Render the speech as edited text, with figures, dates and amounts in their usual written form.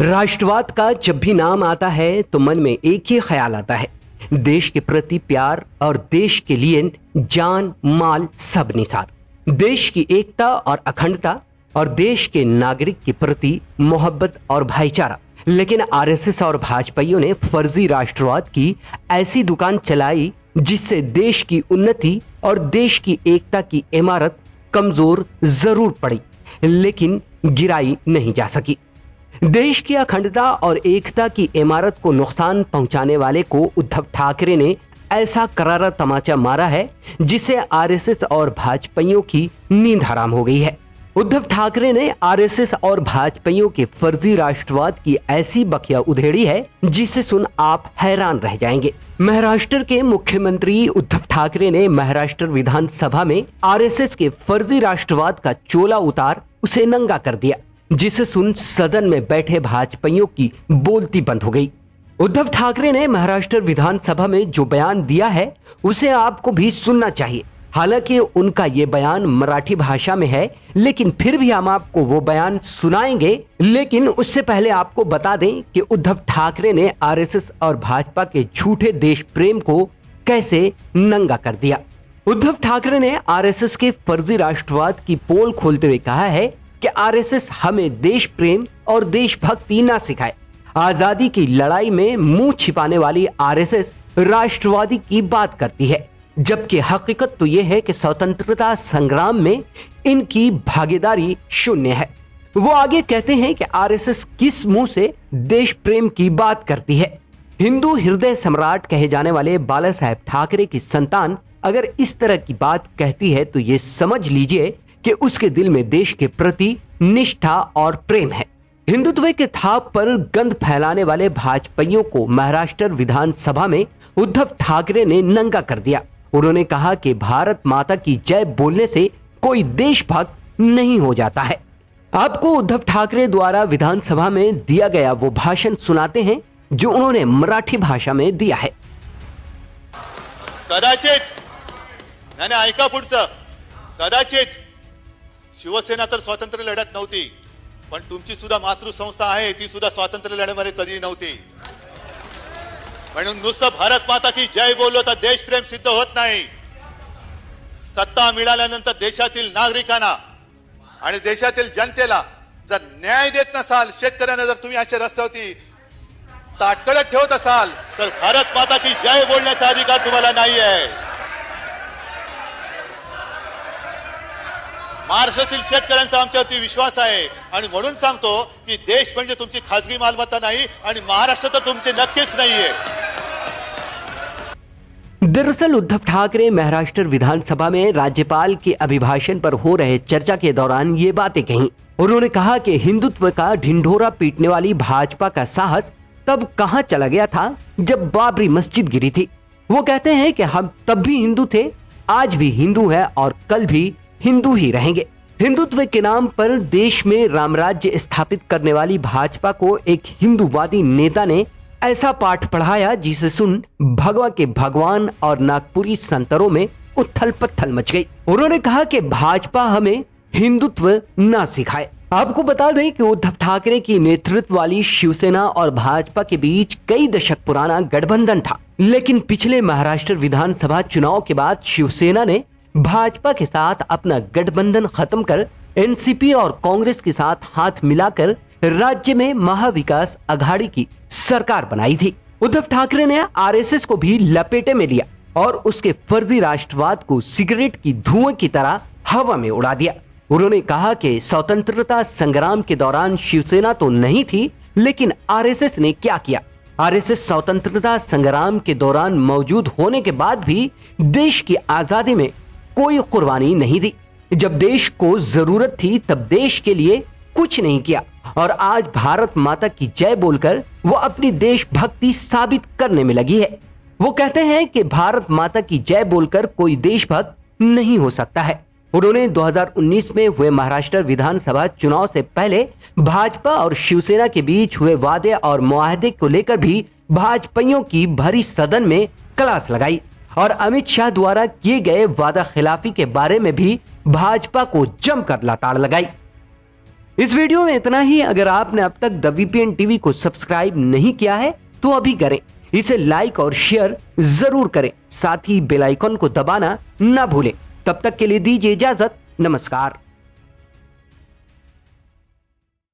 राष्ट्रवाद का जब भी नाम आता है तो मन में एक ही ख्याल आता है, देश के प्रति प्यार और देश के लिए जान माल सब निसार। देश की एकता और अखंडता और देश के नागरिक के प्रति मोहब्बत और भाईचारा। लेकिन आरएसएस और भाजपाइयों ने फर्जी राष्ट्रवाद की ऐसी दुकान चलाई जिससे देश की उन्नति और देश की एकता की इमारत कमजोर जरूर पड़ी, लेकिन गिराई नहीं जा सकी। देश की अखंडता और एकता की इमारत को नुकसान पहुंचाने वाले को उद्धव ठाकरे ने ऐसा करारा तमाचा मारा है जिससे आरएसएस और भाजपाइयों की नींद हराम हो गई है। उद्धव ठाकरे ने आरएसएस और भाजपाइयों के फर्जी राष्ट्रवाद की ऐसी बखिया उधेड़ी है जिसे सुन आप हैरान रह जाएंगे। महाराष्ट्र के मुख्यमंत्री उद्धव ठाकरे ने महाराष्ट्र विधानसभा में आरएसएस के फर्जी राष्ट्रवाद का चोला उतार उसे नंगा कर दिया, जिसे सुन सदन में बैठे भाजपाइयों की बोलती बंद हो गई। उद्धव ठाकरे ने महाराष्ट्र विधानसभा में जो बयान दिया है उसे आपको भी सुनना चाहिए। हालांकि उनका यह बयान मराठी भाषा में है, लेकिन फिर भी हम आपको वो बयान सुनाएंगे। लेकिन उससे पहले आपको बता दें कि उद्धव ठाकरे ने आरएसएस और भाजपा के झूठे देश प्रेम को कैसे नंगा कर दिया। उद्धव ठाकरे ने आरएसएस के फर्जी राष्ट्रवाद की पोल खोलते हुए कहा है कि आरएसएस हमें देश प्रेम और देशभक्ति ना सिखाए। आजादी की लड़ाई में मुंह छिपाने वाली आरएसएस राष्ट्रवादी की बात करती है, जबकि हकीकत तो यह है कि स्वतंत्रता संग्राम में इनकी भागीदारी शून्य है। वो आगे कहते हैं कि आरएसएस किस मुंह से देश प्रेम की बात करती है। हिंदू हृदय सम्राट कहे जाने वाले बाला साहेब ठाकरे की संतान अगर इस तरह की बात कहती है तो यह समझ लीजिए कि उसके दिल में देश के प्रति निष्ठा और प्रेम है। हिंदुत्व के थाप पर गंध फैलाने वाले भाजपाइयों को महाराष्ट्र विधानसभा में उद्धव ठाकरे ने नंगा कर दिया। उन्होंने कहा कि भारत माता की जय बोलने से कोई देशभक्त नहीं हो जाता है। आपको उद्धव ठाकरे द्वारा विधानसभा में दिया गया वो भाषण सुनाते हैं जो उन्होंने मराठी भाषा में दिया है। कदाचित शिवसेना तर स्वातंत्र्य लढत नव्हती, पण तुमची सुद्धा मातृसंस्था आहे ती सुद्धा स्वातंत्र्य लढ्यामध्ये कधी नव्हती। म्हणून नुसतं भारत माता की जय बोललो तर देशप्रेम सिद्ध होत नाही। सत्ता मिळाल्यानंतर देशातील नागरिकांना आणि देशातील जनतेला जर न्याय देत नसाल, शेतकऱ्यांना जर तुम्ही अशा रस्त्यावरती ताटकळत ठेवत असाल तर भारत माता की जय बोलण्याचा अधिकार तुम्हाला नाही आहे। महाराष्ट्रातील शेतकऱ्यांचा आमच्यावरती विश्वास आहे आणि म्हणून सांगतो की देश म्हणजे तुमची खासगी मालमत्ता नाही आणि महाराष्ट्र तर तुमचे नक्कीच नाहीये। दरअसल उद्धव ठाकरे महाराष्ट्र विधानसभा में राज्यपाल के अभिभाषण पर हो रहे चर्चा के दौरान ये बातें कहीं। उन्होंने कहा कि हिंदुत्व का ढिंढोरा पीटने वाली भाजपा का साहस तब कहां चला गया था जब बाबरी मस्जिद गिरी थी। वो कहते हैं कि हम तब भी हिंदू थे, आज भी हिंदू है और कल भी हिंदू ही रहेंगे। हिंदुत्व के नाम पर देश में रामराज्य स्थापित करने वाली भाजपा को एक हिंदूवादी नेता ने ऐसा पाठ पढ़ाया जिसे सुन भगवा के भगवान और नागपुरी संतरों में उथल पत्थल मच गई। उन्होंने कहा कि भाजपा हमें हिंदुत्व ना सिखाए। आपको बता दें कि उद्धव ठाकरे की नेतृत्व वाली शिवसेना और भाजपा के बीच कई दशक पुराना गठबंधन था, लेकिन पिछले महाराष्ट्र विधानसभा चुनाव के बाद शिवसेना ने भाजपा के साथ अपना गठबंधन खत्म कर एनसीपी और कांग्रेस के साथ हाथ मिलाकर राज्य में महाविकास अघाड़ी की सरकार बनाई थी। उद्धव ठाकरे ने आरएसएस को भी लपेटे में लिया और उसके फर्जी राष्ट्रवाद को सिगरेट की धुएं की तरह हवा में उड़ा दिया। उन्होंने कहा कि स्वतंत्रता संग्राम के दौरान शिवसेना तो नहीं थी, लेकिन आरएसएस ने क्या किया। आरएसएस स्वतंत्रता संग्राम के दौरान मौजूद होने के बाद भी देश की आजादी में कोई कुर्बानी नहीं दी। जब देश को जरूरत थी तब देश के लिए कुछ नहीं किया और आज भारत माता की जय बोलकर वो अपनी देशभक्ति साबित करने में लगी है। वो कहते हैं कि भारत माता की जय बोलकर कोई देशभक्त नहीं हो सकता है। उन्होंने 2019 में हुए महाराष्ट्र विधानसभा चुनाव से पहले भाजपा और शिवसेना के बीच हुए वादे और मुआहदे को लेकर भी भाजपाइयों की भरी सदन में क्लास लगाई और अमित शाह द्वारा किए गए वादा खिलाफी के बारे में भी भाजपा को जमकर लताड़ लगाई। इस वीडियो में इतना ही। अगर आपने अब तक द वीपीएन टीवी को सब्सक्राइब नहीं किया है तो अभी करें, इसे लाइक और शेयर जरूर करें, साथ ही बेल आइकन को दबाना ना भूलें। तब तक के लिए दीजिए इजाजत, नमस्कार।